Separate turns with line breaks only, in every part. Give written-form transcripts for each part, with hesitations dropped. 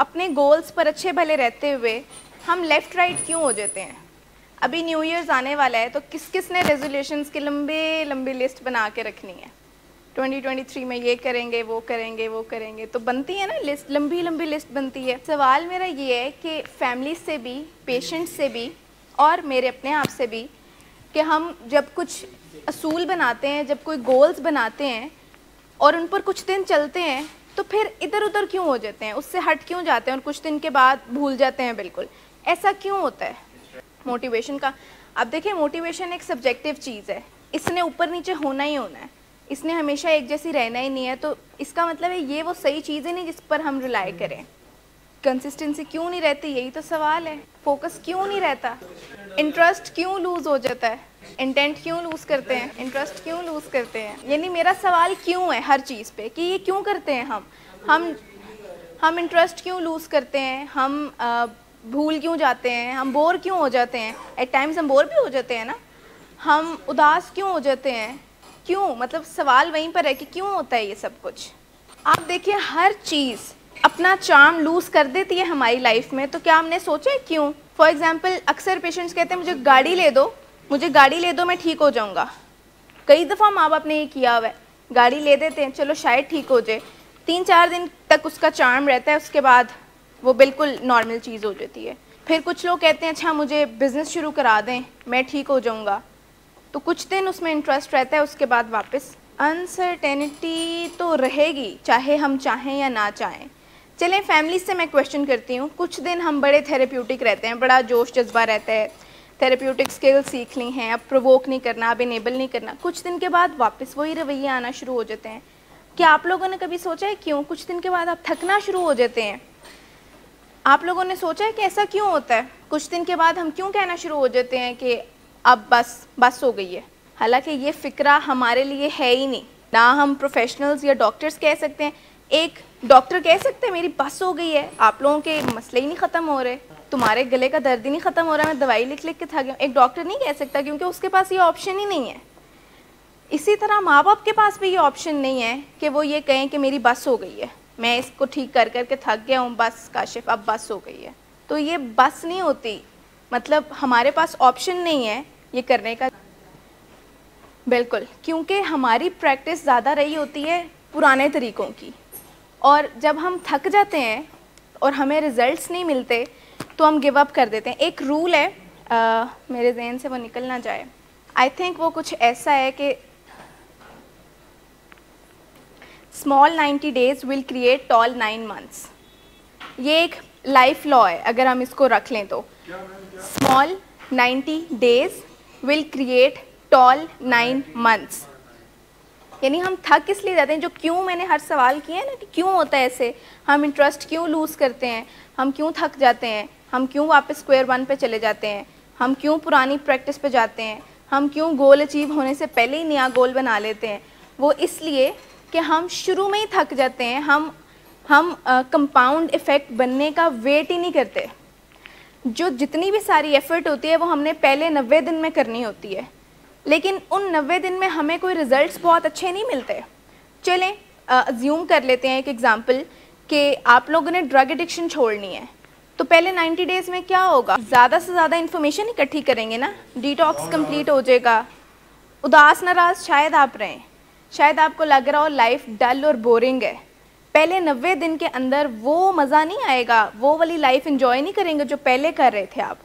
اپنے گولز پر اچھے بھلے رہتے ہوئے ہم لیفٹ رائٹ کیوں ہو جاتے ہیں؟ ابھی نیو ایئرز آنے والا ہے تو کس کس نے ریزولیوشنز کی لمبی لسٹ بنا کے رکھنی ہے؟ 2023 میں یہ کریں گے، وہ کریں گے، وہ کریں گے، تو بنتی ہے نا لسٹ، لمبی لسٹ بنتی ہے. سوال میرا یہ ہے کہ فیملی سے بھی، پیشنٹ سے بھی، اور میرے اپنے آپ سے بھی، کہ ہم جب کچھ اصول بناتے ہیں، جب کوئی گولز بناتے ہیں اور ان پر کچھ دن چلتے ہیں تو پھر ادھر ادھر کیوں ہو جاتے ہیں، اس سے ہٹ کیوں جاتے ہیں اور کچھ دن کے بعد بھول جاتے ہیں بالکل؟ ایسا کیوں ہوتا ہے؟ موٹیویشن کا، اب دیکھیں موٹیویشن ایک سبجیکٹیو چیز ہے، اس نے اوپر نیچے ہونا ہی ہونا ہے، اس نے ہمیشہ ایک جیسی رہنا ہی نہیں ہے. تو اس کا مطلب ہے یہ وہ صحیح چیز ہے نہیں جس پر ہم ریلائی کریں. کنسسٹنسی کیوں نہیں رہتی، یہی تو سوال ہے. فوکس کیوں نہیں رہتا، انٹرسٹ کیوں لوز ہو جاتا ہے، انٹینٹ کیوں لوز کرتے ہیں، انٹرسٹ کیوں لوز کرتے ہیں. یعنی میرا سوال کیوں ہے ہر چیز پہ، کہ یہ کیوں کرتے ہیں ہم انٹرسٹ کیوں لوز کرتے ہیں، ہم بھول کیوں جاتے ہیں، ہم بور کیوں ہو جاتے ہیں. ایٹ ٹائمز ہم بور بھی ہو جاتے ہیں نا. ہم اداس کیوں ہو جاتے ہیں، کیوں؟ مطلب سوال وہیں پر ہے کہ کیوں ہوتا ہے یہ سب کچھ. آپ دیکھیں ہر چیز اپنا چارم لوز کر دیتی ہے ہماری لائف میں، تو کیا ہم نے سوچا ہے کیوں؟ فار ایگزامپل اکثر پیشنٹس کہتے ہیں مجھے گاڑی لے دو میں ٹھیک ہو جاؤں گا. کئی دفعہ ماں باپ نے یہ کیا ہوا ہے، گاڑی لے دیتے ہیں چلو شاید ٹھیک ہو جائے، 3-4 دن تک اس کا چارم رہتا ہے، اس کے بعد وہ بالکل نارمل چیز ہو جاتی ہے. پھر کچھ لوگ کہتے ہیں اچھا مجھے بزنس شروع کرا دیں میں ٹھیک ہو جاؤں گا، تو کچھ دن اس میں انٹرسٹ رہتا ہے، اس کے بعد واپس انسرٹینٹی تو رہے گی چاہے ہم چاہیں یا نہ چاہیں. چلیں فیملی سے میں کویشچن کرتی ہوں. کچھ دن ہم بڑے تھیراپیوٹک رہتے ہیں، بڑا جوش جذبہ رہتا ہے، تھیراپیوٹک اسکل سیکھ لی ہیں، اب پرووک نہیں کرنا، اب انیبل نہیں کرنا. کچھ دن کے بعد واپس وہی رویے آنا شروع ہو جاتے ہیں. کیا آپ لوگوں نے کبھی سوچا ہے کیوں کچھ دن کے بعد آپ تھکنا شروع ہو جاتے ہیں؟ آپ لوگوں نے سوچا ہے کہ ایسا کیوں ہوتا ہے؟ کچھ دن کے بعد ہم کیوں کہنا شروع ہو جاتے ہیں کہ اب بس ہو گئی ہے؟ حالانکہ یہ فکرہ ہمارے لیے ہے ہی نہیں. نہ ہم پروفیشنلز یا ڈاکٹرز کہہ سکتے ہیں. ایک ڈاکٹر کہہ سکتے ہیں میری بس ہو گئی ہے، آپ لوگوں کے مسئلے ہی نہیں ختم ہو رہے، تمہارے گلے کا درد ہی نہیں ختم ہو رہا، میں دوائی لکھ کے تھک گیا. ایک ڈاکٹر نہیں کہہ سکتا کیونکہ اس کے پاس یہ آپشن ہی نہیں ہے. اسی طرح ماں باپ کے پاس بھی یہ آپشن نہیں ہے کہ وہ یہ کہیں کہ میری بس ہو گئی ہے، میں اس کو ٹھیک کر کے تھک گیا ہوں، بس کاشف اب بس ہو گئی ہے. تو یہ بس نہیں ہوتی، مطلب ہمارے پاس آپشن نہیں ہے یہ کرنے کا. بالکل، کیونکہ ہماری پریکٹس زیادہ رہی ہوتی ہے پرانے طریقوں کی، اور جب ہم تھک جاتے ہیں اور ہمیں ریزلٹس نہیں ملتے تو ہم گیو اپ کر دیتے ہیں. ایک رول ہے میرے ذہن سے وہ نکل نہ جائے، آئی تھنک وہ کچھ ایسا ہے کہ small 90 days will create tall 9 months. یہ ایک لائف لا ہے اگر ہم اس کو رکھ لیں تو. Small 90 days will create tall 9 months. یعنی ہم تھک اس لیے جاتے ہیں، جو کیوں میں نے ہر سوال کیا ہے نا کہ کیوں ہوتا ہے ایسے، ہم انٹرسٹ کیوں لوز کرتے ہیں، ہم کیوں تھک جاتے ہیں، ہم کیوں واپس اسکوائر 1 پہ چلے جاتے ہیں، ہم کیوں پرانی پریکٹس پہ جاتے ہیں، ہم کیوں گول اچیو ہونے سے پہلے ہی نیا گول بنا لیتے ہیں. وہ اس لیے کہ ہم شروع میں ہی تھک جاتے ہیں. ہم کمپاؤنڈ ایفیکٹ بننے کا ویٹ ہی نہیں کرتے. جو جتنی بھی ساری ایفرٹ ہوتی ہے وہ ہم نے پہلے 90 دن میں کرنی ہوتی ہے، لیکن ان 90 دن میں ہمیں کوئی ریزلٹس بہت اچھے نہیں ملتے. چلیں ازیوم کر لیتے ہیں ایک ایگزامپل کہ آپ لوگوں نے ڈرگ ایڈکشن چھوڑنی ہے، تو پہلے 90 days میں کیا ہوگا؟ زیادہ سے زیادہ انفارمیشن اکٹھی کریں گے نا، ڈیٹاکس کمپلیٹ ہو جائے گا. اداس ناراض شاید آپ رہیں، شاید آپ کو لگ رہا ہو لائف ڈل اور بورنگ ہے. پہلے 90 دن کے اندر وہ مزہ نہیں آئے گا، وہ والی لائف انجوائے نہیں کریں گے جو پہلے کر رہے تھے آپ،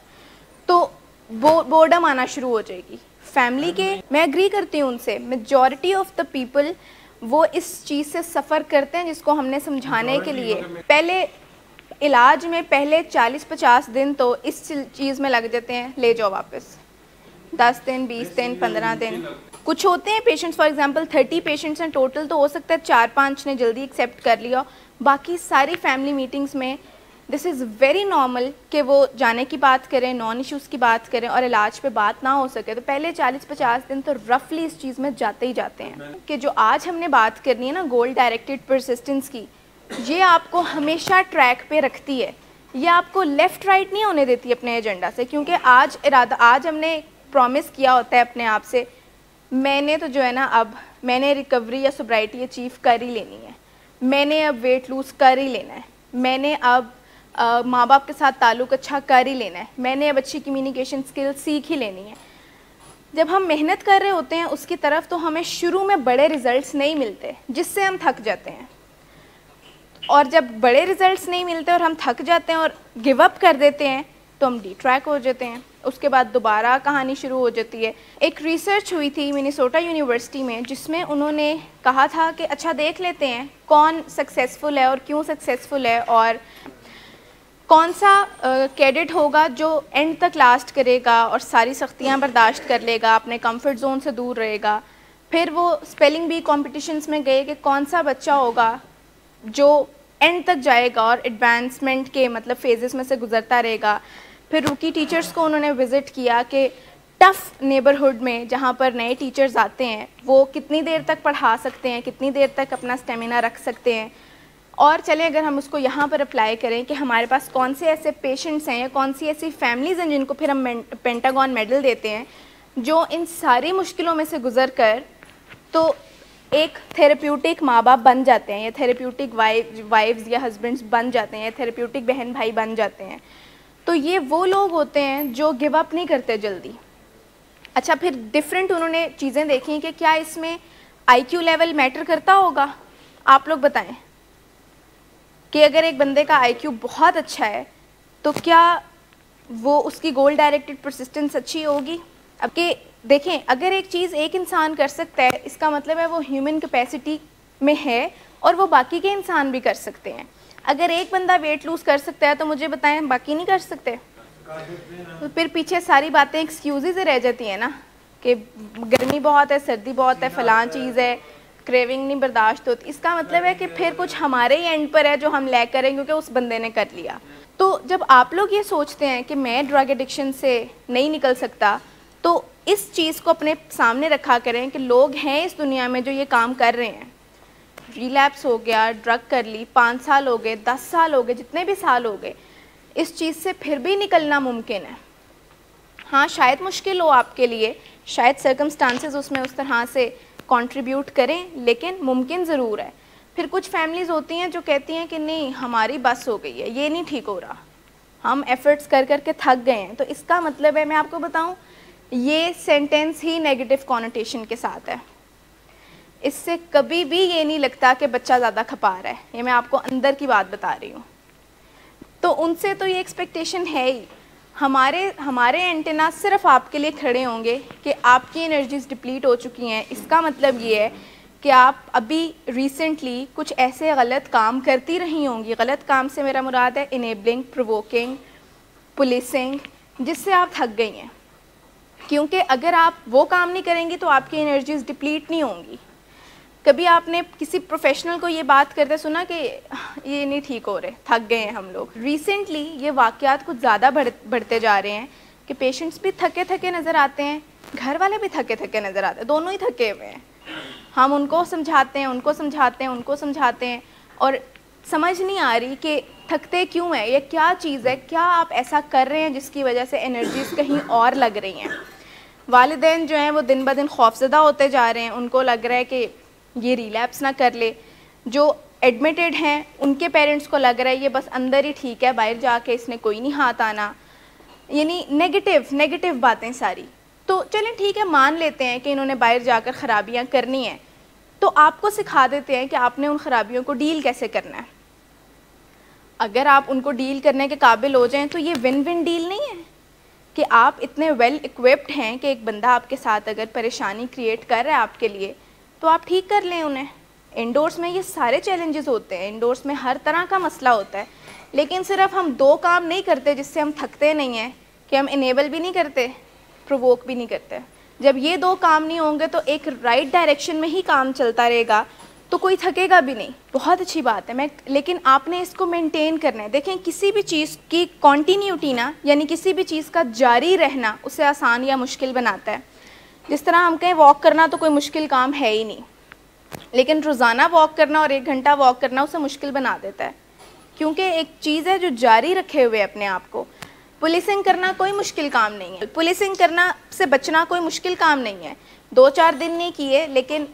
تو بورڈم آنا شروع ہو جائے گی. فیملی کے، میں اگری کرتی ہوں ان سے، میجورٹی آف دا پیپل وہ اس چیز سے سفر کرتے ہیں جس کو ہم نے سمجھانے کے لیے پہلے علاج میں پہلے 40-50 دن تو اس چیز میں لگ جاتے ہیں، لے جاؤ واپس 10 دن 20 دن 15 دن. کچھ ہوتے ہیں پیشنٹس، فار ایگزامپل 30 پیشنٹس ہیں ٹوٹل، تو ہو سکتا ہے 4-5 نے جلدی ایکسیپٹ کر لیا. باقی ساری فیملی میٹنگز میں دس از ویری نارمل کہ وہ جانے کی بات کریں، نان ایشوز کی بات کریں اور علاج پہ بات نہ ہو سکے. تو پہلے 40-50 دن تو رفلی اس چیز میں جاتے ہی جاتے ہیں. کہ جو آج ہم نے بات کرنی ہے نا گول ڈائریکٹڈ پرسسٹنس کی، یہ آپ کو ہمیشہ ٹریک پہ رکھتی ہے، یہ آپ کو لیفٹ رائٹ نہیں ہونے دیتی اپنے ایجنڈا سے. کیونکہ آج ہم نے پرومس کیا ہوتا ہے اپنے آپ سے، میں نے تو جو ہے نا اب میں نے ریکوری یا سوبرائٹی اچیو کر ہی لینی ہے، میں نے اب ویٹ لوز کر ہی لینا ہے، میں نے اب ماں باپ کے ساتھ تعلق اچھا کر ہی لینا ہے، میں نے اب اچھی کمیونیکیشن اسکل سیکھ ہی لینی ہے. جب ہم محنت کر رہے ہوتے ہیں اس کی طرف تو ہمیں شروع میں بڑے ریزلٹس نہیں ملتے جس سے ہم تھک جاتے ہیں، اور جب بڑے ریزلٹس نہیں ملتے اور ہم تھک جاتے ہیں اور گیو اپ کر دیتے ہیں تو ہم ڈی ٹریک ہو جاتے ہیں. اس کے بعد دوبارہ کہانی شروع ہو جاتی ہے. ایک ریسرچ ہوئی تھی منیسوٹا یونیورسٹی میں جس میں انہوں نے کہا تھا کہ اچھا دیکھ لیتے ہیں کون سکسیزفل ہے اور کیوں سکسیزفل ہے، اور کون سا کیڈٹ ہوگا جو اینڈ تک لاسٹ کرے گا اور ساری سختیاں برداشت کر لے گا، اپنے کمفرٹ زون سے دور رہے گا. پھر وہ اسپیلنگ بی کمپٹیشنس میں گئے کہ کون سا بچہ ہوگا جو اینڈ تک جائے گا اور ایڈوانسمنٹ کے مطلب فیزز میں سے گزرتا رہے گا. پھر روکی ٹیچرز کو انہوں نے وزٹ کیا کہ ٹف نیبرہڈ میں جہاں پر نئے ٹیچرز آتے ہیں وہ کتنی دیر تک پڑھا سکتے ہیں، کتنی دیر تک اپنا اسٹیمنا رکھ سکتے ہیں. اور چلیں اگر ہم اس کو یہاں پر اپلائی کریں کہ ہمارے پاس کون سے ایسے پیشنٹس ہیں یا کون سی ایسی فیملیز ہیں جن کو پھر ہم پینٹاگون میڈل دیتے ہیں جو ان ساری مشکلوں میں سے گزر کر تو ایک تھیراپیوٹک ماں باپ بن جاتے ہیں یا تھیراپیوٹک وائفز یا ہسبینڈس بن جاتے ہیں یا تھیراپیوٹک بہن بھائی بن جاتے ہیں. تو یہ وہ لوگ ہوتے ہیں جو گیو اپ نہیں کرتے جلدی. اچھا پھر ڈفرینٹ انہوں نے چیزیں دیکھیں کہ کیا اس میں آئی کیو لیول میٹر کرتا ہوگا. آپ لوگ بتائیں کہ اگر ایک بندے کا آئی کیو بہت اچھا ہے تو کیا وہ اس کی گول ڈائریکٹڈ پرسسٹنس اچھی ہوگی. اب کہ دیکھیں اگر ایک چیز ایک انسان کر سکتا ہے اس کا مطلب ہے وہ ہیومن کیپیسٹی میں ہے اور وہ باقی کے انسان بھی کر سکتے ہیں. اگر ایک بندہ ویٹ لوز کر سکتا ہے تو مجھے بتائیں باقی نہیں کر سکتے. تو پھر پیچھے ساری باتیں ایکسکیوزز ہی رہ جاتی ہیں نا کہ گرمی بہت ہے، سردی بہت ہے، فلاں چیز ہے، کریونگ نہیں برداشت ہوتی. اس کا مطلب ہے کہ پھر کچھ ہمارے ہی اینڈ پر ہے جو ہم لیک کریں کیونکہ اس بندے نے کر لیا. تو جب آپ لوگ یہ سوچتے ہیں کہ میں ڈرگ ایڈکشن سے نہیں نکل سکتا تو اس چیز کو اپنے سامنے رکھا کریں کہ لوگ ہیں اس دنیا میں جو یہ کام کر رہے ہیں. ریلیپس ہو گیا، ڈرگ کر لی، 5 سال ہو گئے، 10 سال ہو گئے، جتنے بھی سال ہو گئے، اس چیز سے پھر بھی نکلنا ممکن ہے. ہاں شاید مشکل ہو آپ کے لیے، شاید سرکمسٹانسز اس میں اس طرح سے کنٹریبیوٹ کریں، لیکن ممکن ضرور ہے. پھر کچھ فیملیز ہوتی ہیں جو کہتی ہیں کہ نہیں ہماری بس ہو گئی ہے، یہ نہیں ٹھیک ہو رہا، ہم ایفرٹس کر کر کے تھک گئے ہیں. تو اس کا مطلب ہے میں آپ کو بتاؤں یہ سینٹینس ہی نیگیٹو کونوٹیشن کے ساتھ ہے. اس سے کبھی بھی یہ نہیں لگتا کہ بچہ زیادہ کھپا رہا ہے، یہ میں آپ کو اندر کی بات بتا رہی ہوں. تو ان سے تو یہ ایکسپیکٹیشن ہے ہی. ہمارے اینٹینا صرف آپ کے لیے کھڑے ہوں گے کہ آپ کی انرجیز ڈپلیٹ ہو چکی ہیں. اس کا مطلب یہ ہے کہ آپ ابھی ریسنٹلی کچھ ایسے غلط کام کرتی رہی ہوں گی. غلط کام سے میرا مراد ہے انیبلنگ، پرووکنگ، پولیسنگ، جس سے آپ تھک گئی ہیں. کیونکہ اگر آپ وہ کام نہیں کریں گی تو آپ کی انرجیز ڈپلیٹ نہیں ہوں گی. کبھی آپ نے کسی پروفیشنل کو یہ بات کرتے سنا کہ یہ نہیں ٹھیک ہو رہے، تھک گئے ہیں ہم لوگ. ریسنٹلی یہ واقعات کچھ زیادہ بڑھتے جا رہے ہیں کہ پیشنٹس بھی تھکے تھکے نظر آتے ہیں، گھر والے بھی تھکے تھکے نظر آتے ہیں، دونوں ہی تھکے ہوئے ہیں. ہم ان کو سمجھاتے ہیں، ان کو سمجھاتے ہیں، ان کو سمجھاتے ہیں، اور سمجھ نہیں آ رہی کہ تھکتے کیوں ہیں، یہ کیا چیز ہے، کیا آپ ایسا کر رہے ہیں جس کی وجہ سے انرجیز کہیں اور لگ رہی ہیں. والدین جو ہیں وہ دن بدن خوفزدہ ہوتے جا رہے ہیں، ان کو لگ رہا ہے کہ یہ ریلیپس نہ کر لے. جو ایڈمیٹڈ ہیں ان کے پیرنٹس کو لگ رہا ہے یہ بس اندر ہی ٹھیک ہے، باہر جا کے اس نے کوئی نہیں ہاتھ آنا. یعنی نیگیٹو باتیں ساری. تو چلیں ٹھیک ہے مان لیتے ہیں کہ انہوں نے باہر جا کر خرابیاں کرنی ہیں، تو آپ کو سکھا دیتے ہیں کہ آپ نے ان خرابیوں کو ڈیل کیسے کرنا ہے. اگر آپ ان کو ڈیل کرنے کے قابل ہو جائیں تو یہ ون ون ڈیل نہیں ہے کہ آپ اتنے ویل اکوپڈ ہیں کہ ایک بندہ آپ کے ساتھ اگر پریشانی کریٹ کر رہا ہے آپ کے لیے تو آپ ٹھیک کر لیں انہیں. انڈورس میں یہ سارے چیلنجز ہوتے ہیں، انڈورس میں ہر طرح کا مسئلہ ہوتا ہے، لیکن صرف ہم 2 کام نہیں کرتے جس سے ہم تھکتے نہیں ہیں کہ ہم انیبل بھی نہیں کرتے، پرووک بھی نہیں کرتے. جب یہ 2 کام نہیں ہوں گے تو ایک رائٹ ڈائریکشن میں ہی کام چلتا رہے گا تو کوئی تھکے گا بھی نہیں. بہت اچھی بات ہے لیکن آپ نے اس کو مینٹین کرنا ہے. دیکھیں کسی بھی چیز کی کنٹینیوٹی نا، یعنی کسی بھی چیز کا جاری رہنا اسے آسان یا مشکل بناتا ہے. جس طرح ہم کہیں واک کرنا تو کوئی مشکل کام ہے ہی نہیں، لیکن روزانہ واک کرنا اور 1 گھنٹہ واک کرنا اسے مشکل بنا دیتا ہے، کیونکہ ایک چیز ہے جو جاری رکھے ہوئے اپنے آپ کو. پولیسنگ کرنا کوئی مشکل کام نہیں ہے، پولیسنگ کرنا سے بچنا کوئی مشکل کام نہیں ہے. 2-4 دن نہیں کیے لیکن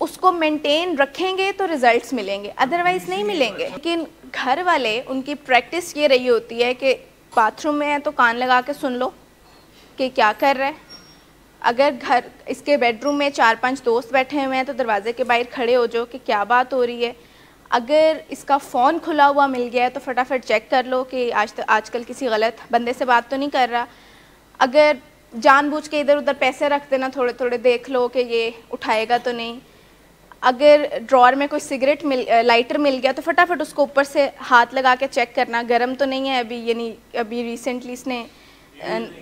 اس کو مینٹین رکھیں گے تو ریزلٹس ملیں گے، ادروائز نہیں ملیں گے. لیکن گھر والے ان کی پریکٹس یہ رہی ہوتی ہے کہ باتھ روم میں ہے تو کان لگا کے سن لو کہ کیا کر رہا ہے. اگر گھر اس کے بیڈ روم میں 4-5 دوست بیٹھے ہوئے ہیں تو دروازے کے باہر کھڑے ہو جاؤ کہ کیا بات ہو رہی ہے. اگر اس کا فون کھلا ہوا مل گیا ہے تو فٹافٹ چیک کر لو کہ آج کل کسی غلط بندے سے بات تو نہیں کر رہا. اگر جان بوجھ کے ادھر ادھر پیسے رکھ دینا تھوڑے تھوڑے دیکھ لو کہ یہ اٹھائے گا تو نہیں. اگر ڈرار میں کوئی سگریٹ لائٹر مل گیا تو فٹافٹ اس کو اوپر سے ہاتھ لگا کے چیک کرنا گرم تو نہیں ہے ابھی, یعنی ابھی ریسنٹلی اس نے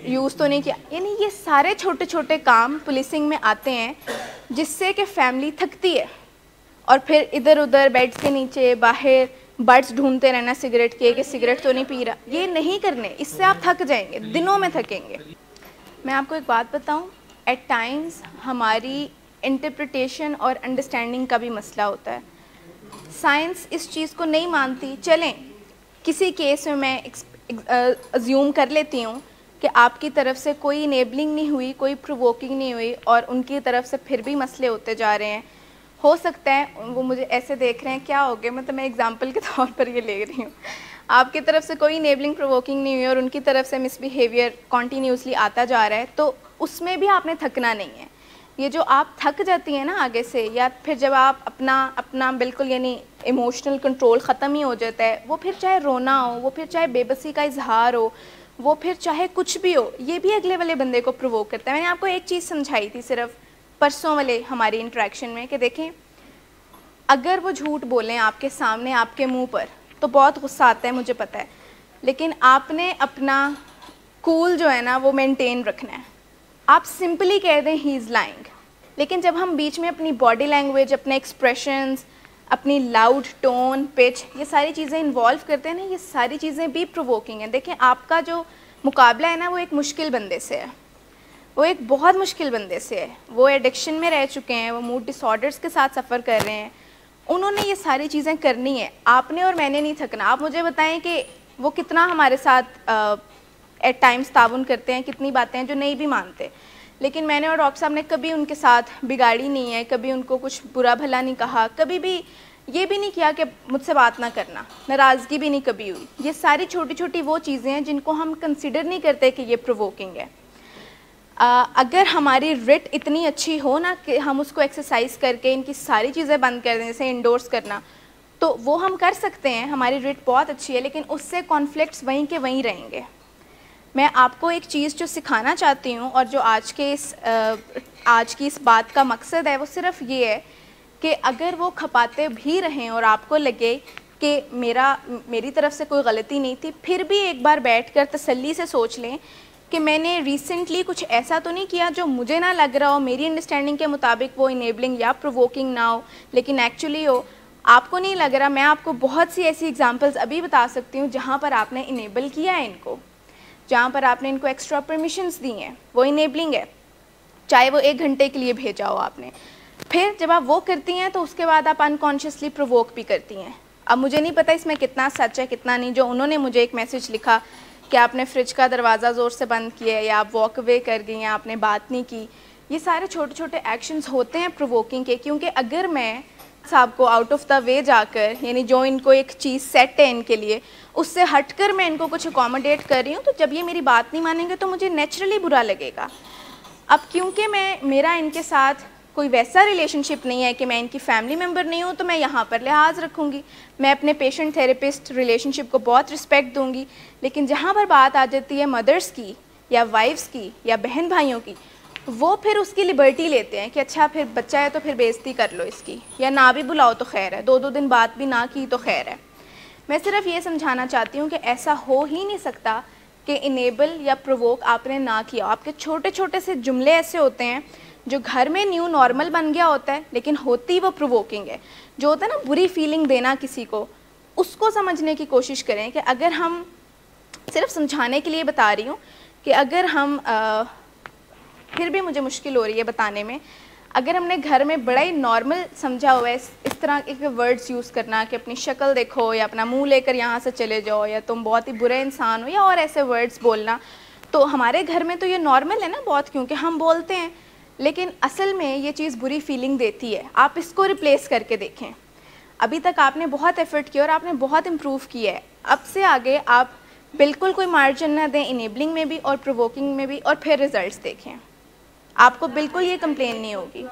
یوز تو نہیں کیا. یعنی یہ سارے چھوٹے چھوٹے کام پولیسنگ میں آتے ہیں جس سے کہ فیملی تھکتی ہے اور پھر ادھر ادھر بیڈس کے نیچے باہر بڈس ڈھونڈتے رہنا سگریٹ کے کہ سگریٹ تو نہیں پی رہا. یہ نہیں کرنے, اس سے آپ تھک جائیں گے, دنوں میں تھکیں گے. میں آپ کو ایک بات بتاؤں, ایٹ ٹائمز ہماری انٹرپریٹیشن اور انڈرسٹینڈنگ کا بھی مسئلہ ہوتا ہے. سائنس اس چیز کو نہیں مانتی. چلیں کسی کیس میں ازیوم کر لیتی ہوں کہ آپ کی طرف سے کوئی انیبلنگ نہیں ہوئی, کوئی پرووکنگ نہیں ہوئی اور ان کی طرف سے پھر بھی مسئلے ہوتے جا رہے ہیں. ہو سکتا ہے وہ مجھے ایسے دیکھ رہے ہیں کیا ہو گیا, میں ایگزامپل کے طور پر یہ لے رہی ہوں. آپ کی طرف سے کوئی انیبلنگ پرووکنگ نہیں ہوئی اور ان کی طرف سے مس بیہیویئر کنٹینیوسلی آتا جا رہا ہے, تو اس میں بھی آپ نے تھکنا نہیں ہے. یہ جو آپ تھک جاتی ہیں نا آگے سے, یا پھر جب آپ اپنا بالکل یعنی ایموشنل کنٹرول ختم ہی ہو جاتا ہے, وہ پھر چاہے رونا ہو, وہ پھر چاہے بے بسی کا اظہار ہو, وہ پھر چاہے کچھ بھی ہو, یہ بھی اگلے والے بندے کو پرووک کرتا ہے. میں نے آپ کو ایک چیز سمجھائی تھی صرف پرسوں والے ہماری انٹریکشن میں کہ دیکھیں اگر وہ جھوٹ بولیں آپ کے سامنے آپ کے منہ پر تو بہت غصہ آتا ہے, مجھے پتہ ہے, لیکن آپ نے اپنا کول جو ہے نا وہ مینٹین رکھنا ہے. آپ سمپلی کہہ دیں ہی از لائنگ, لیکن جب ہم بیچ میں اپنی باڈی لینگویج, اپنے ایکسپریشنز, اپنی لاؤڈ ٹون, پچ, یہ ساری چیزیں انوالو کرتے ہیں نا, یہ ساری چیزیں بھی پرووکنگ ہیں. دیکھیں آپ کا جو مقابلہ ہے نا وہ ایک مشکل بندے سے ہے, وہ ایک بہت مشکل بندے سے ہے. وہ ایڈکشن میں رہ چکے ہیں, وہ موڈ ڈس آرڈرس کے ساتھ سفر کر رہے ہیں, انہوں نے یہ ساری چیزیں کرنی ہے. آپ نے اور میں نے نہیں تھکنا. آپ مجھے بتائیں کہ وہ کتنا ہمارے ساتھ ایٹ ٹائمز تعاون کرتے ہیں, کتنی باتیں ہیں جو نہیں بھی مانتے, لیکن میں نے اور ڈاکٹر صاحب نے کبھی ان کے ساتھ بگاڑی نہیں ہے, کبھی ان کو کچھ برا بھلا نہیں کہا, کبھی بھی یہ بھی نہیں کیا کہ مجھ سے بات نہ کرنا, ناراضگی بھی نہیں کبھی ہوئی. یہ ساری چھوٹی چھوٹی وہ چیزیں ہیں جن کو ہم کنسیڈر نہیں کرتے کہ یہ پرووکنگ ہے. اگر ہماری رٹ اتنی اچھی ہو نا کہ ہم اس کو ایکسرسائز کر کے ان کی ساری چیزیں بند کر دیں, جیسے انڈورس کرنا, تو وہ ہم کر سکتے ہیں. ہماری رٹ بہت اچھی ہے, لیکن اس سے کانفلکٹس وہیں کے وہیں رہیں گے. میں آپ کو ایک چیز جو سکھانا چاہتی ہوں اور جو آج کی اس بات کا مقصد ہے وہ صرف یہ ہے کہ اگر وہ کھپاتے بھی رہیں اور آپ کو لگے کہ میری طرف سے کوئی غلطی نہیں تھی, پھر بھی ایک بار بیٹھ کر تسلی سے سوچ لیں کہ میں نے ریسنٹلی کچھ ایسا تو نہیں کیا جو مجھے نہ لگ رہا ہو, میری انڈرسٹینڈنگ کے مطابق وہ انیبلنگ یا پرووکنگ نہ ہو, لیکن ایکچولی ہو. آپ کو نہیں لگ رہا. میں آپ کو بہت سی ایسی ایگزامپلز ابھی بتا سکتی ہوں جہاں پر آپ نے انیبل کیا ہے ان کو, جہاں پر آپ نے ان کو ایکسٹرا پرمیشنز دی ہیں, وہ انیبلنگ ہے, چاہے وہ 1 گھنٹے کے لیے بھیجا ہو آپ نے. پھر جب آپ وہ کرتی ہیں تو اس کے بعد آپ انکانشیسلی پرووک بھی کرتی ہیں. اب مجھے نہیں پتہ اس میں کتنا سچ ہے کتنا نہیں. جو انہوں نے مجھے ایک میسج لکھا کہ آپ نے فریج کا دروازہ زور سے بند کیا ہے, یا آپ واک اوے کر گئی ہیں, آپ نے بات نہیں کی, یہ سارے چھوٹے چھوٹے ایکشنز ہوتے ہیں پرووکنگ کے. کیونکہ اگر میں صاحب کو آؤٹ آف دا وے جا کر, یعنی جو ان کو ایک چیز سیٹ ہے ان کے لیے, اس سے ہٹ کر میں ان کو کچھ اکوموڈیٹ کر رہی ہوں, تو جب یہ میری بات نہیں مانیں گے تو مجھے نیچرلی برا لگے گا. اب کیونکہ میرا ان کے ساتھ کوئی ویسا ریلیشن شپ نہیں ہے کہ میں ان کی فیملی ممبر نہیں ہوں, تو میں یہاں پر لحاظ رکھوں گی. میں اپنے پیشنٹ تھراپسٹ ریلیشن شپ کو بہت رسپیکٹ دوں گی. لیکن جہاں پر بات آ جاتی ہے مدرس کی یا وائفس کی یا بہن بھائیوں کی, وہ پھر اس کی لبرٹی لیتے ہیں کہ اچھا پھر بچہ ہے تو پھر بےعزتی کر لو اس کی, یا نہ بھی بلاؤ تو خیر ہے, 2 دن بات بھی نہ کی تو خیر ہے. میں صرف یہ سمجھانا چاہتی ہوں کہ ایسا ہو ہی نہیں سکتا کہ انیبل یا پرووک آپ نے نہ کیا. آپ کے چھوٹے چھوٹے سے جملے ایسے ہوتے ہیں جو گھر میں نیو نارمل بن گیا ہوتا ہے, لیکن ہوتی وہ پرووکنگ ہے. جو ہوتا ہے نا بری فیلنگ دینا کسی کو, اس کو سمجھنے کی کوشش کریں کہ اگر ہم, صرف سمجھانے کے لیے بتا رہی ہوں کہ اگر ہم, پھر بھی مجھے مشکل ہو رہی ہے بتانے میں, اگر ہم نے گھر میں بڑا ہی نارمل سمجھا ہوا ہے اس طرح کے ورڈز یوز کرنا کہ اپنی شکل دیکھو, یا اپنا منہ لے کر یہاں سے چلے جاؤ, یا تم بہت ہی برے انسان ہو, یا اور ایسے ورڈز بولنا, تو ہمارے گھر میں تو یہ نارمل ہے نا بہت, کیونکہ ہم بولتے ہیں, لیکن اصل میں یہ چیز بری فیلنگ دیتی ہے. آپ اس کو ریپلیس کر کے دیکھیں. ابھی تک آپ نے بہت ایفرٹ کیا اور آپ نے بہت امپروو کیا ہے. اب سے آگے آپ بالکل کوئی مارجن نہ دیں انیبلنگ میں بھی اور پرووکنگ میں بھی, اور پھر ریزلٹس دیکھیں. آپ کو بالکل یہ کمپلین نہیں ہوگی.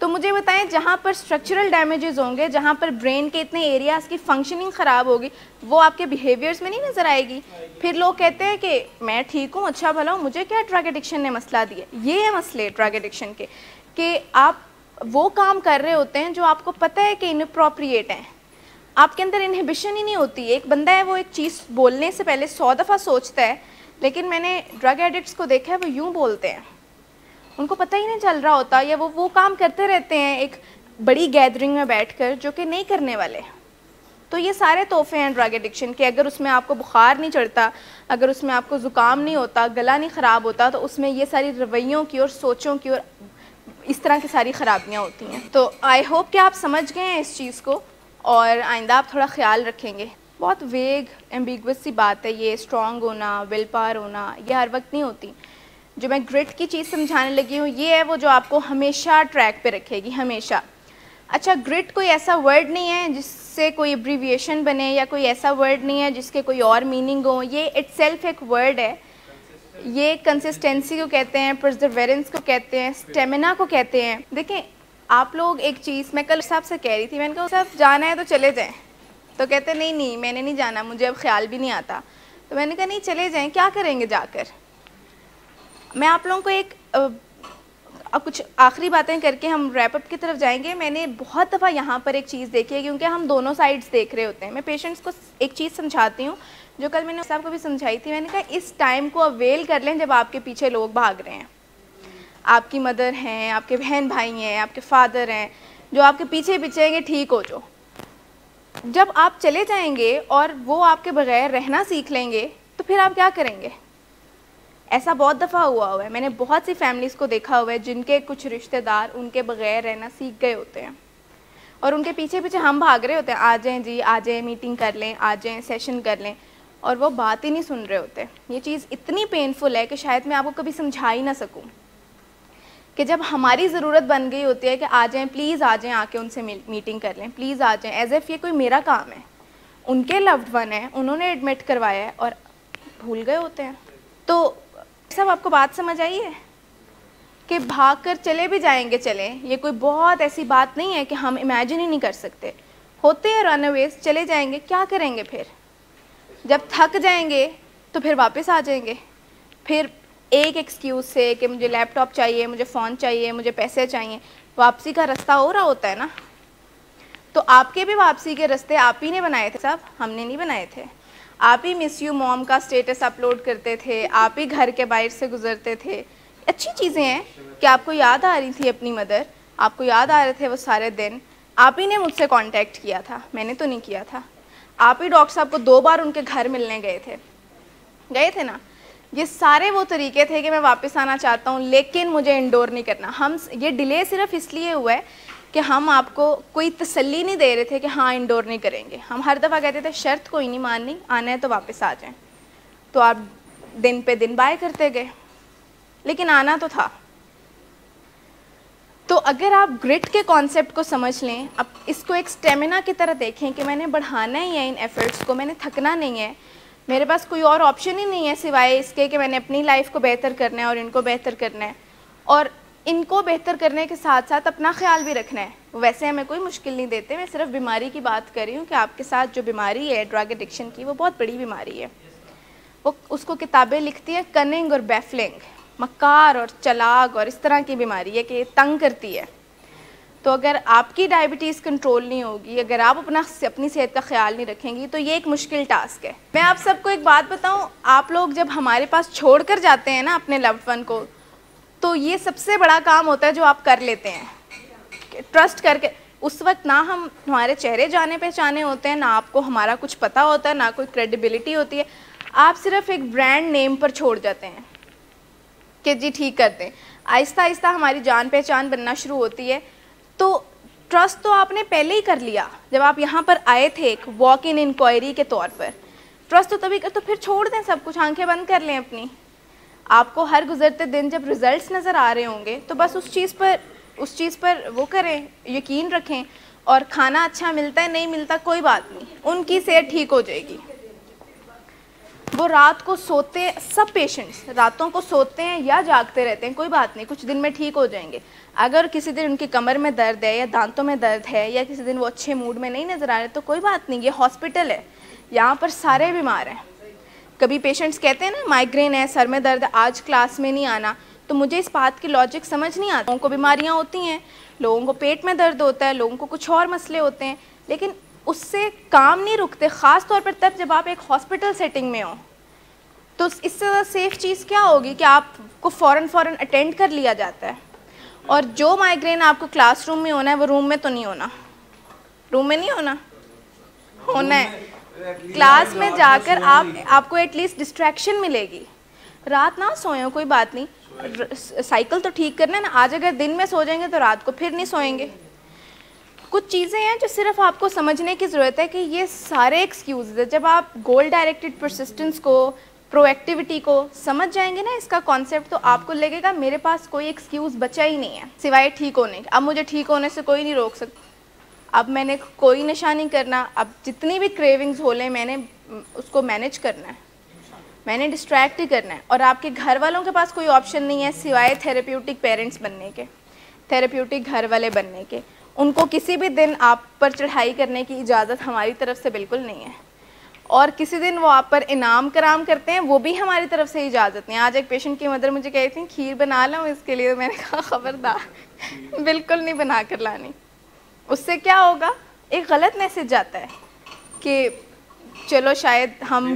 تو مجھے بتائیں, جہاں پر اسٹرکچرل ڈیمیجز ہوں گے, جہاں پر برین کے اتنے ایریاز کی فنکشننگ خراب ہوگی, وہ آپ کے بیہیویئرس میں نہیں نظر آئے گی. پھر لوگ کہتے ہیں کہ میں ٹھیک ہوں, اچھا بھلا ہوں, مجھے کیا ڈرگ ایڈکشن نے مسئلہ دیا. یہ ہے مسئلے ڈرگ ایڈکشن کے, کہ آپ وہ کام کر رہے ہوتے ہیں جو آپ کو پتہ ہے کہ انپروپریٹ ہیں. آپ کے اندر انہیبیشن ہی نہیں ہوتی. ایک بندہ ہے وہ ایک چیز بولنے سے پہلے 100 دفعہ سوچتا ہے, لیکن میں نے ڈرگ ایڈکٹس کو دیکھا ہے وہ یوں بولتے ہیں, ان کو پتہ ہی نہیں چل رہا ہوتا, یا وہ کام کرتے رہتے ہیں ایک بڑی گیدرنگ میں بیٹھ کر جو کہ نہیں کرنے والے. تو یہ سارے تحفے ہیں ڈرگ ایڈکشن کے. اگر اس میں آپ کو بخار نہیں چڑھتا, اگر اس میں آپ کو زکام نہیں ہوتا, گلا نہیں خراب ہوتا, تو اس میں یہ ساری رویوں کی اور سوچوں کی اور اس طرح کی ساری خرابیاں ہوتی ہیں. تو آئی ہوپ کہ آپ سمجھ گئے ہیں اس چیز کو, اور آئندہ آپ تھوڑا خیال رکھیں گے. بہت ویگ ایمبیگوس سی بات ہے یہ, اسٹرانگ ہونا, ول پاور ہونا, یہ ہر وقت نہیں ہوتی. جو میں گرٹ کی چیز سمجھانے لگی ہوں, یہ ہے وہ جو آپ کو ہمیشہ ٹریک پہ رکھے گی, ہمیشہ. اچھا, گرٹ کوئی ایسا ورڈ نہیں ہے جس سے کوئی ایبریویشن بنے, یا کوئی ایسا ورڈ نہیں ہے جس کے کوئی اور میننگ ہو. یہ اٹ سیلف ایک ورڈ ہے. یہ کنسسٹنسی کو کہتے ہیں, پرزرویرنس کو کہتے ہیں, اسٹیمنا کو کہتے ہیں. دیکھیں آپ لوگ ایک چیز, میں کل صاحب سے کہہ رہی تھی, میں نے کہا صاحب جانا ہے تو چلے جائیں. تو کہتے نہیں میں نے نہیں جانا, مجھے اب خیال بھی نہیں آتا. تو میں نے کہا نہیں چلے جائیں, کیا کریں گے جا کر. میں آپ لوگوں کو ایک کچھ آخری باتیں کر کے ہم ریپ اپ کی طرف جائیں گے. میں نے بہت دفعہ یہاں پر ایک چیز دیکھی ہے, کیونکہ ہم دونوں سائڈس دیکھ رہے ہوتے ہیں. میں پیشنٹس کو ایک چیز سمجھاتی ہوں جو کل میں نے صاحب کو بھی سمجھائی تھی. میں نے کہا اس ٹائم کو اویل کر لیں جب آپ کے پیچھے لوگ بھاگ رہے ہیں. آپ کی مدر ہیں, آپ کے بہن بھائی ہیں, آپ کے فادر ہیں, جو آپ کے پیچھے پیچھے ہیں کہ ٹھیک ہو جو. جب آپ چلے جائیں گے اور وہ آپ کے بغیر رہنا سیکھ لیں گے, تو پھر آپ کیا کریں گے. ایسا بہت دفعہ ہوا ہے. میں نے بہت سی فیملیز کو دیکھا ہوا ہے جن کے کچھ رشتہ دار ان کے بغیر رہنا سیکھ گئے ہوتے ہیں, اور ان کے پیچھے پیچھے ہم بھاگ رہے ہوتے ہیں, آ جائیں جی, آ جائیں میٹنگ کر لیں, آ جائیں سیشن کر لیں, اور وہ بات ہی نہیں سن رہے ہوتے. یہ چیز اتنی پینفل ہے کہ شاید میں آپ کو کبھی سمجھا ہی نہ سکوں, کہ جب ہماری ضرورت بن گئی ہوتی ہے کہ آ جائیں پلیز, آ جائیں, آ کے ان سے میٹنگ کر لیں, پلیز آ جائیں, ایز ایف یہ کوئی میرا کام ہے. ان کے لوڈ ون ہے, انہوں نے ایڈمٹ کروایا ہے, اور بھول گئے ہوتے ہیں. تو سب آپ کو بات سمجھ آئی ہے کہ بھاگ کر چلے بھی جائیں گے چلیں, یہ کوئی بہت ایسی بات نہیں ہے کہ ہم امیجن ہی نہیں کر سکتے. ہوتے ہیں رن اویز, چلے جائیں گے, کیا کریں گے پھر. جب تھک جائیں گے تو پھر واپس آ جائیں گے, پھر ایک ایکسکیوز سے کہ مجھے لیپ ٹاپ چاہیے, مجھے فون چاہیے, مجھے پیسے چاہیے. واپسی کا رستہ ہو رہا ہوتا ہے نا. تو آپ کے بھی واپسی کے رستے آپ ہی نے بنائے تھے صاحب, ہم نے نہیں بنائے تھے. آپ ہی مس یو موم کا اسٹیٹس اپلوڈ کرتے تھے, آپ ہی گھر کے باہر سے گزرتے تھے. اچھی چیزیں ہیں کہ آپ کو یاد آ رہی تھی اپنی مدر, آپ کو یاد آ رہے تھے وہ سارے دن. آپ ہی نے مجھ سے کانٹیکٹ کیا تھا, میں نے تو نہیں کیا تھا. آپ ہی ڈاکٹر صاحب کو 2 بار ان کے گھر ملنے گئے تھے نا. یہ سارے وہ طریقے تھے کہ میں واپس آنا چاہتا ہوں لیکن مجھے انڈور نہیں کرنا. ہم یہ ڈیلے صرف اس لیے ہوا ہے کہ ہم آپ کو کوئی تسلی نہیں دے رہے تھے کہ ہاں انڈور نہیں کریں گے. ہم ہر دفعہ کہتے تھے شرط کوئی نہیں ماننی, آنا ہے تو واپس آ جائیں. تو آپ دن پہ دن بائے کرتے گئے, لیکن آنا تو تھا. تو اگر آپ گرٹ کے کانسیپٹ کو سمجھ لیں, اب اس کو ایک اسٹیمنا کی طرح دیکھیں کہ میں نے بڑھانا ہی ہے ان ایفرٹس کو, میں نے تھکنا نہیں ہے, میرے پاس کوئی اور آپشن ہی نہیں ہے سوائے اس کے کہ میں نے اپنی لائف کو بہتر کرنا ہے اور ان کو بہتر کرنا ہے, اور ان کو بہتر کرنے کے ساتھ ساتھ اپنا خیال بھی رکھنا ہے. ویسے ہمیں کوئی مشکل نہیں دیتے, میں صرف بیماری کی بات کر رہی ہوں کہ آپ کے ساتھ جو بیماری ہے ڈرگ ایڈکشن کی, وہ بہت بڑی بیماری ہے. وہ اس کو کتابیں لکھتی ہیں کننگ اور بیفلنگ, مکار اور چلاک اور اس طرح کی بیماری ہے کہ یہ تنگ کرتی ہے. تو اگر آپ کی ڈائبٹیز کنٹرول نہیں ہوگی, اگر آپ اپنی صحت کا خیال نہیں رکھیں گی, تو یہ ایک مشکل ٹاسک ہے. میں آپ سب کو ایک بات بتاؤں, آپ لوگ جب ہمارے پاس چھوڑ کر جاتے ہیں نا اپنے لوڈ ون کو, تو یہ سب سے بڑا کام ہوتا ہے جو آپ کر لیتے ہیں, ٹرسٹ کر کے. اس وقت نہ ہم ہمارے چہرے جانے پہچانے ہوتے ہیں, نہ آپ کو ہمارا کچھ پتہ ہوتا ہے, نہ کوئی کریڈیبلٹی ہوتی ہے. آپ صرف ایک برانڈ نیم پر چھوڑ جاتے ہیں کہ جی ٹھیک کرتے ہیں. آہستہ آہستہ ہماری جان پہچان بننا شروع ہوتی ہے. تو ٹرسٹ تو آپ نے پہلے ہی کر لیا جب آپ یہاں پر آئے تھے ایک واک ان انکوائری کے طور پر. ٹرسٹ تو تبھی تو پھر چھوڑ دیں سب کچھ, آنکھیں بند کر لیں اپنی. آپ کو ہر گزرتے دن جب ریزلٹس نظر آ رہے ہوں گے تو بس اس چیز پر وہ کریں, یقین رکھیں, اور کھانا اچھا ملتا ہے نہیں ملتا کوئی بات نہیں, ان کی صحت ٹھیک ہو جائے گی. وہ رات کو سوتے, سب پیشنٹس راتوں کو سوتے ہیں یا جاگتے رہتے ہیں, کوئی بات نہیں, کچھ دن میں ٹھیک ہو جائیں گے. اگر کسی دن ان کی کمر میں درد ہے یا دانتوں میں درد ہے یا کسی دن وہ اچھے موڈ میں نہیں نظر آ رہے تو کوئی بات نہیں, یہ ہاسپٹل ہے, یہاں پر سارے بیمار ہیں. کبھی پیشنٹس کہتے ہیں نا مائیگرین ہے, سر میں درد ہے, آج کلاس میں نہیں آنا, تو مجھے اس بات کی لاجک سمجھ نہیں آتا. لوگوں کو بیماریاں ہوتی ہیں, لوگوں کو پیٹ میں درد ہوتا ہے, لوگوں کو کچھ اور مسئلے ہوتے ہیں, لیکن اس سے کام نہیں رکتے, خاص طور پر تب جب آپ ایک ہاسپٹل سیٹنگ میں ہوں. تو اس سے زیادہ سیف چیز کیا ہوگی کہ آپ کو فوراً اٹینڈ کر لیا جاتا ہے. اور جو مائیگرین آپ کو کلاس روم میں ہونا ہے وہ روم میں تو نہیں ہونا, روم میں نہیں ہونا ہے کلاس میں جا کر آپ کو ایٹ لیسٹ ڈسٹریکشن ملے گی. رات نہ سوئیں کوئی بات نہیں, سائیکل تو ٹھیک کرنا ہے نا, آج اگر دن میں سو جائیں گے تو رات کو پھر نہیں سوئیں گے. کچھ چیزیں ہیں جو صرف آپ کو سمجھنے کی ضرورت ہے کہ یہ سارے ایکسکیوزز ہیں. جب آپ گول ڈائریکٹڈ پرسسٹنس کو, پرو ایکٹیویٹی کو سمجھ جائیں گے نا اس کا کانسیپٹ, تو آپ کو لگے گا میرے پاس کوئی ایکسکیوز بچا ہی نہیں ہے سوائے ٹھیک ہونے کے. اب مجھے ٹھیک ہونے سے کوئی نہیں روک سکتا, اب میں نے کوئی نشہ نہیں کرنا, اب جتنی بھی کریونگز ہو لیں میں نے اس کو مینیج کرنا ہے, میں نے ڈسٹریکٹ ہی کرنا ہے. اور آپ کے گھر والوں کے پاس کوئی آپشن نہیں ہے سوائے تھیراپیوٹک پیرنٹس بننے کے, تھیراپیوٹک گھر والے بننے کے. ان کو کسی بھی دن آپ پر چڑھائی کرنے کی اجازت ہماری طرف سے بالکل نہیں ہے, اور کسی دن وہ آپ پر انعام کرام کرتے ہیں وہ بھی ہماری طرف سے اجازت نہیں. آج ایک پیشنٹ کی مدر مجھے کہتی تھی کھیر بنا لوں اس کے لیے, میں نے کہا خبردار بالکل نہیں بنا کر لانی. اس سے کیا ہوگا, ایک غلط میسج جاتا ہے کہ چلو شاید ہم,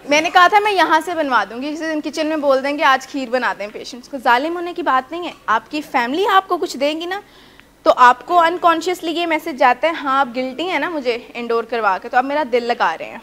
میں نے کہا تھا میں یہاں سے بنوا دوں گی, کسی دن کچن میں بول دیں گے آج کھیر بنا دیں پیشنٹس کو. ظالم ہونے کی بات نہیں ہے, آپ کی فیملی آپ کو کچھ دے گی نا تو آپ کو انکانشیسلی یہ میسج جاتا ہے ہاں آپ گلٹی ہیں نا مجھے انڈور کروا کے, تو آپ میرا دل لگا رہے ہیں.